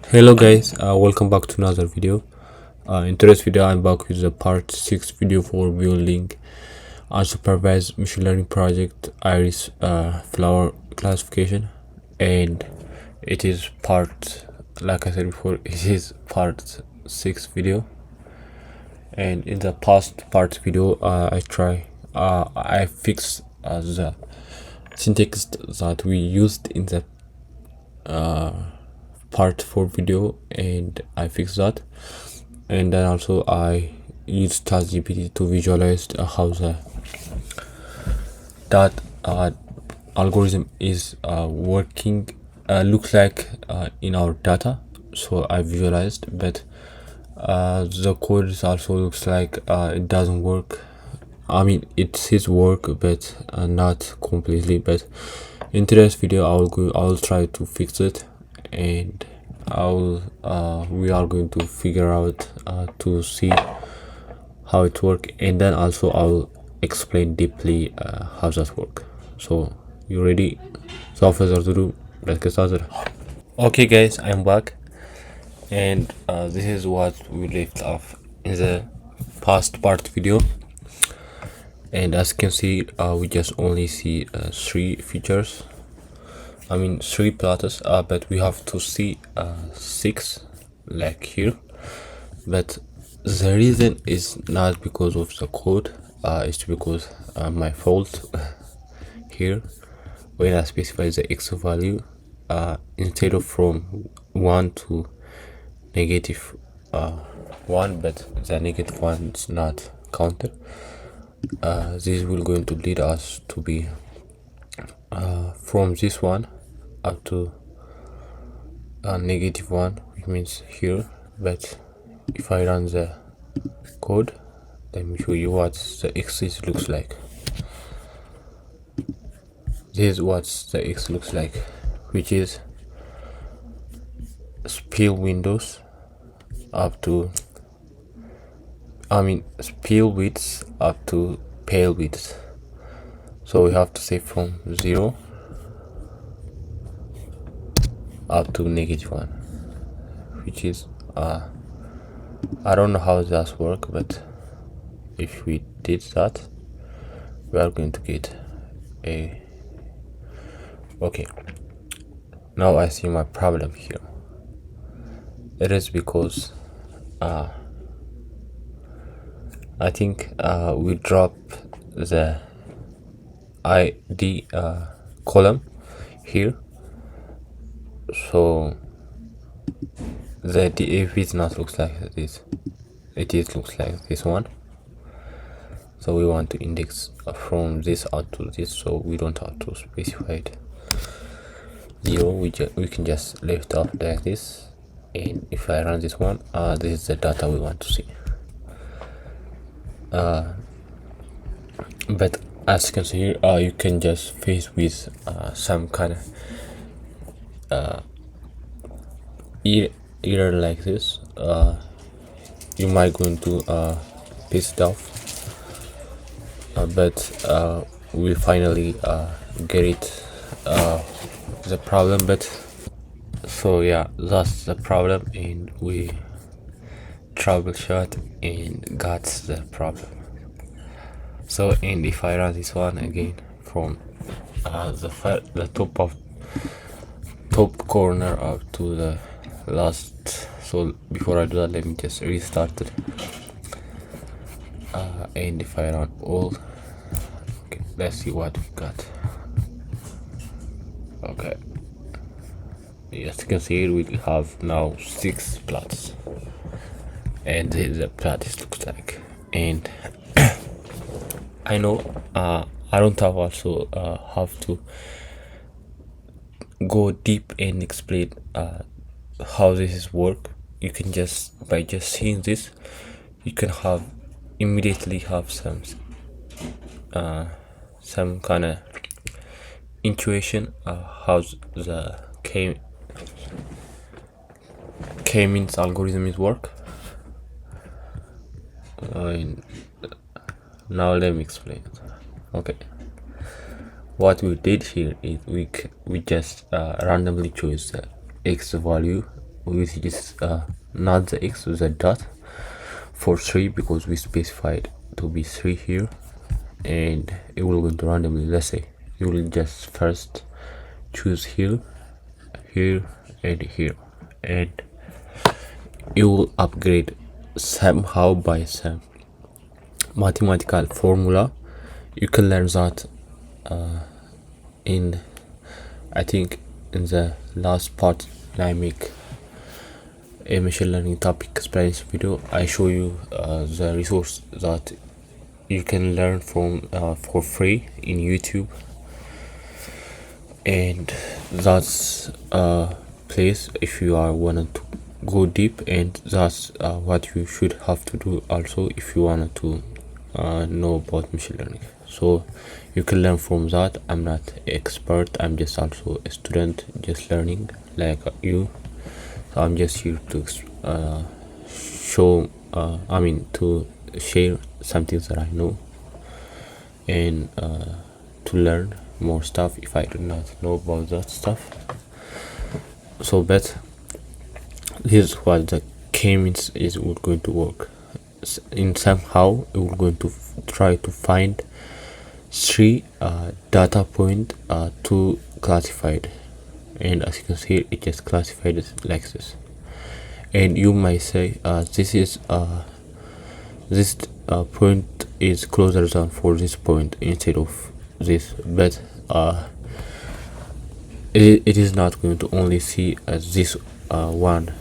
Hello guys, welcome back to another video. In today's video I'm back with the part 6 video for building unsupervised machine learning project iris flower classification, and it is part, like I said before, it is part 6 video. And in the past part video I fixed the syntax that we used in the part 4 video, and I fixed that. And then also I used ChatGPT to visualize how that algorithm is working, looks like in our data. So I visualized, but the code also looks like it doesn't work. I mean, it says work, but not completely. But in today's video I'll try to fix it, and we are going to figure out to see how it works, and then also I'll explain deeply how that work. So you ready? So without further ado, let's get started. Okay guys, I'm back, and this is what we left off in the past part video. And as you can see, we just only see 3 features, I mean 3 plots, but we have to see 6 like here. But the reason is not because of the code, it's because my fault here. When I specify the x value, instead of from 1 to negative 1, but the negative 1 is not counted. This will going to lead us to be from this one up to negative 1, which means here. But if I run the code, let me show you what the x looks like. This is what the x looks like, which is spill windows up to, I mean spill widths up to pale widths. So we have to say from 0 up to negative 1, which is I don't know how that works, but if we did that, we are going to get a okay. Now I see my problem here. It is because I think we drop the id column here, so the if it not looks like this, it is looks like this one. So we want to index from this out to this, so we don't have to specify it 0. We can just leave it off like this. And if I run this one, this is the data we want to see. But as you can see here, you can just face with some kind of error like this. You might going to piss it off, but we finally get it, the problem. But so yeah, that's the problem, and we troubleshoot and got the problem. So, and if I run this one again from the top corner up to the last. So before I do that, let me just restart it. And if I run all, okay, let's see what we got. Okay, as you can see here, we have now 6 plots, and this is the plot it looks like. And I know I don't have also have to go deep and explain how this is work. You can just, by just seeing this, you can immediately have some kind of intuition how the k-means algorithm is work. Now let me explain it. Okay, what we did here is we just randomly chose the x value which is not the x, the dot for 3, because we specified to be 3 here, and it will go to randomly. Let's say you will just first choose here, here, and here, and it will upgrade somehow by some mathematical formula. You can learn that in, I think, in the last part when I make a machine learning topic explanation video. I show you the resource that you can learn from for free in YouTube, and that's a place if you are wanted to go deep, and that's what you should have to do also if you wanted to know about machine learning. So you can learn from that. I'm not expert, I'm just also a student, just learning like you. So I'm just here to show to share some things that I know, and to learn more stuff if I do not know about that stuff. So but this is what the k-means is going to work. In somehow we're going to try to find 3 data point to classified, and as you can see it just classified it like this. And you might say this is this point is closer than for this point instead of this, but it is not going to only see this one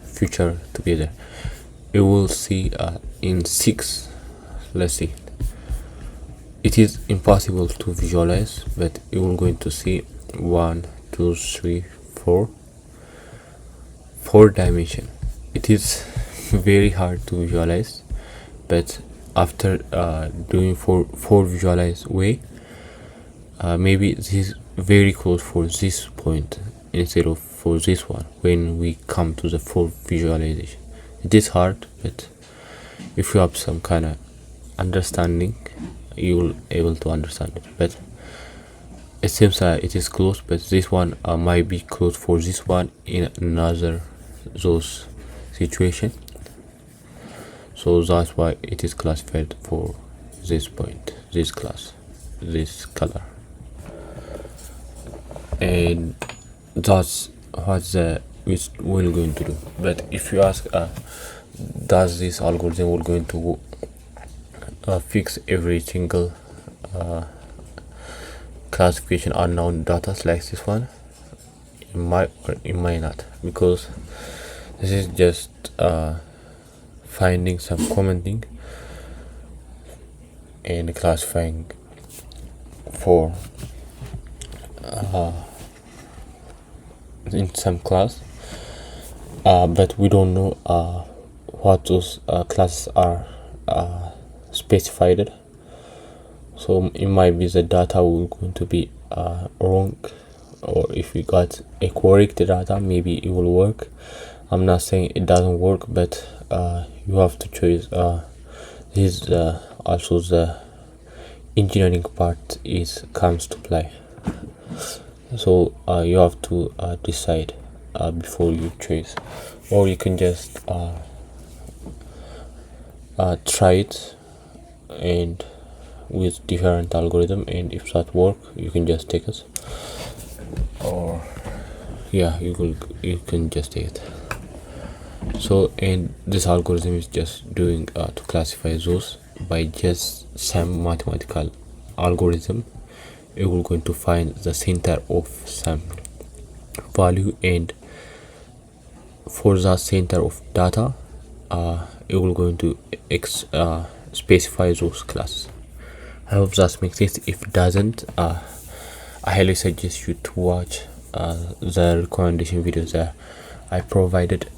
feature together. It will see in 6. Let's see, it is impossible to visualize, but it will going to see 1 2 3 4 dimension. It is very hard to visualize, but after doing four visualize way, maybe this is very close for this point instead of for this one. When we come to the full visualization, it is hard, but if you have some kind of understanding, you will able to understand it. But it seems it is close, but this one might be close for this one in another those situation. So that's why it is classified for this point, this class, this color, and that's what the which we're going to do. But if you ask does this algorithm will going to fix every single classification unknown data like this one, it might or it might not, because this is just finding some commenting and classifying for in some class, but we don't know what those classes are specified. So it might be the data will going to be wrong, or if we got a correct data, maybe it will work. I'm not saying it doesn't work, but you have to choose. This is also the engineering part is comes to play. So you have to decide before you choose, or you can just try it and with different algorithm, and if that work you can just take it, or yeah, you can just take it. So, and this algorithm is just doing to classify those by just some mathematical algorithm. It will going to find the center of some value, and for the center of data it will going to specify those classes. I hope that makes sense. If it doesn't, I highly suggest you to watch the recommendation videos that I provided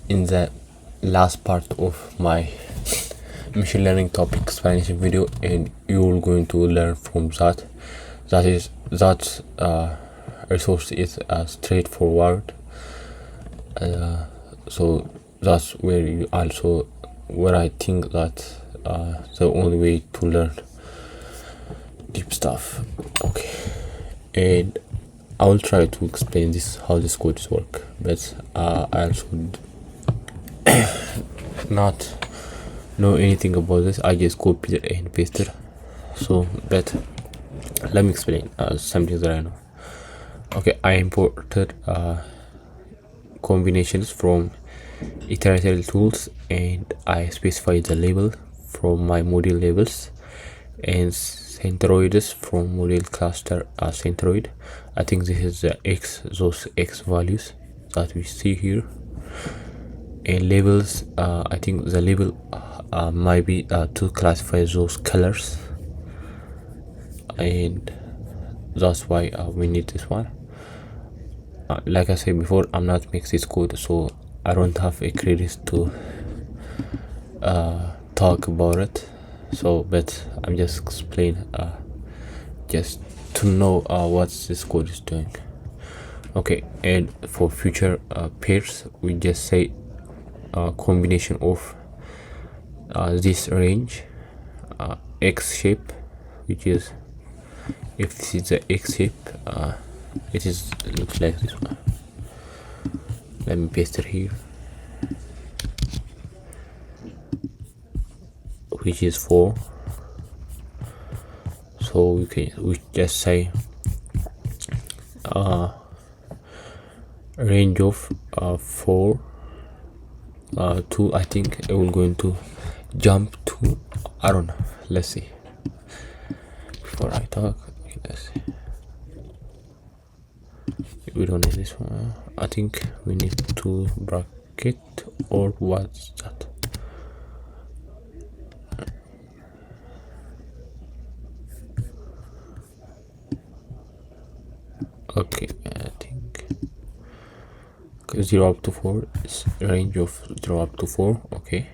in the last part of my machine learning topic explanation video, and you will going to learn from that. That resource is straightforward, so that's where I think that the only way to learn deep stuff. Okay, and I will try to explain this how this codes work, but I also not know anything about this. I just copy it and paste it. So but let me explain something that I know. Okay, I imported combinations from iterator tools, and I specified the label from my module labels, and centroids from module cluster centroid. I think this is the those x values that we see here. And labels, I think the label might be to classify those colors, and that's why we need this one. Like I said before, I'm not make this code, so I don't have a credit to talk about it. So but I'm just explain just to know what this code is doing. Okay, and for future pairs, we just say combination of this range x shape, which is, if this is the x shape, it is looks like this one. Let me paste it here, which is 4. So we just say range of 4 to, I think I will going to jump to, I don't know, let's see before I talk. Okay, let's see. We don't need this one. I think we need to bracket, or what's that? Okay, I think 0 up to 4 is range of 0 up to 4. Okay,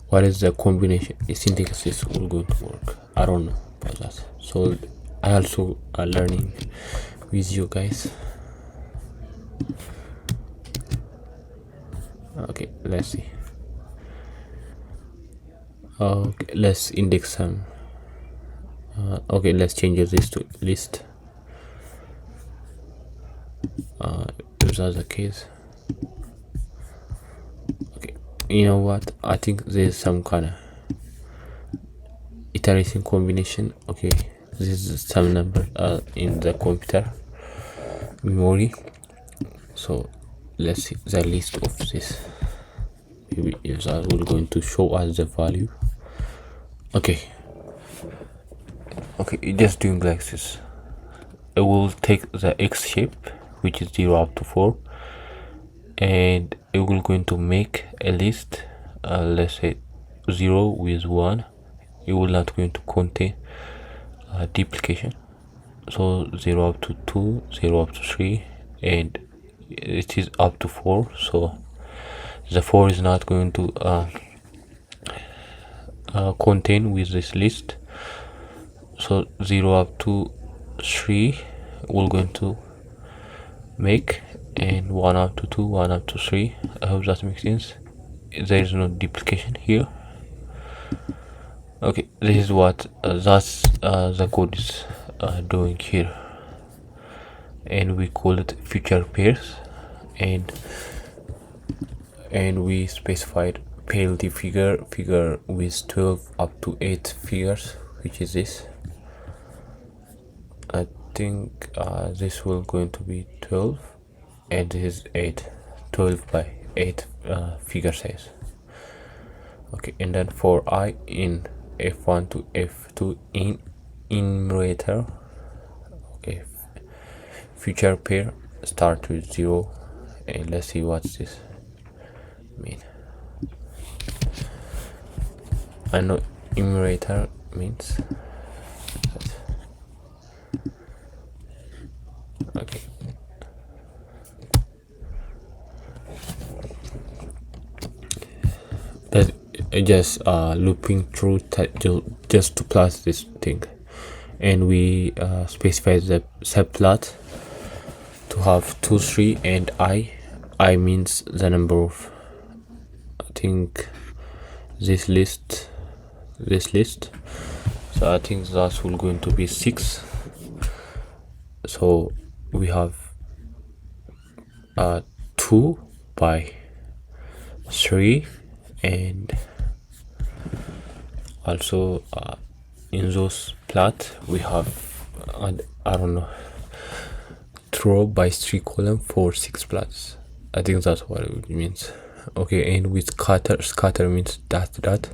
what is the combination? Syntax is all going to work. I don't know about that, so I also are learning with you guys. Okay, let's see. Okay, let's index some. Okay, let's change this to list. If that's the case, okay, you know what, I think there's some kind of iteration combination. Okay, this is some number in the computer memory. So let's see the list of this. Maybe if that will going to show us the value. Okay, just doing like this. I will take the x shape, which is 0 up to 4, and it will going to make a list, let's say 0 with 1. It will not going to contain duplication. So 0 up to 2, 0 up to 3, and it is up to 4. So the 4 is not going to contain with this list. So 0 up to 3 we're going to make, and 1 up to 2, 1 up to 3. I hope that makes sense. There is no duplication here. Okay, this is what that's the code is doing here, and we call it future pairs, and we specified penalty figure with 12 up to 8 figures, which is this. I think this will going to be 12, and this is 8. 12 by 8 figure size. Okay, and then for I in f1 to f2 in enumerator. Okay, future pair start with 0, and let's see what's this mean. I know enumerator means that. Okay, that just looping through just to plus this thing, and we specify the subplot to have 2, 3, and I means the number of, I think this list. So I think that will going to be 6, So we have 2 by 3, and also in those plot we have I don't know, 2 by 3 column for 6 plots. I think that's what it means. Okay, and with scatter means that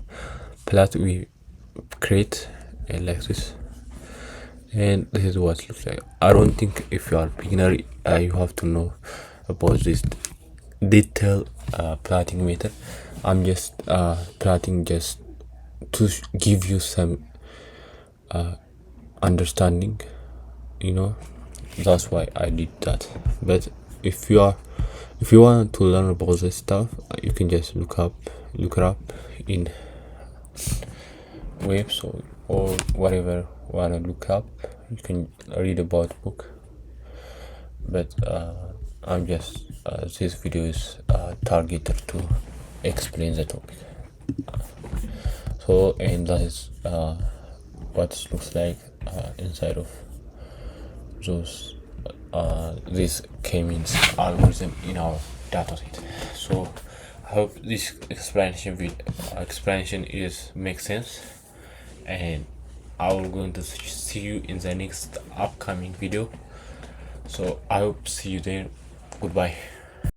plot we create like this, and this is what it looks like. I don't think if you are beginner you have to know about this detail plotting method. I'm just plotting just to give you some understanding, you know. That's why I did that. But if you want to learn about this stuff, you can just look it up in webs or whatever wanna look up. You can read about book. But I'm just this video is targeted to explain the topic. So, and that is what it looks like inside of those this k-means algorithm in our dataset. So I hope this explanation is makes sense, and I will going to see you in the next upcoming video. So I hope see you there. Goodbye.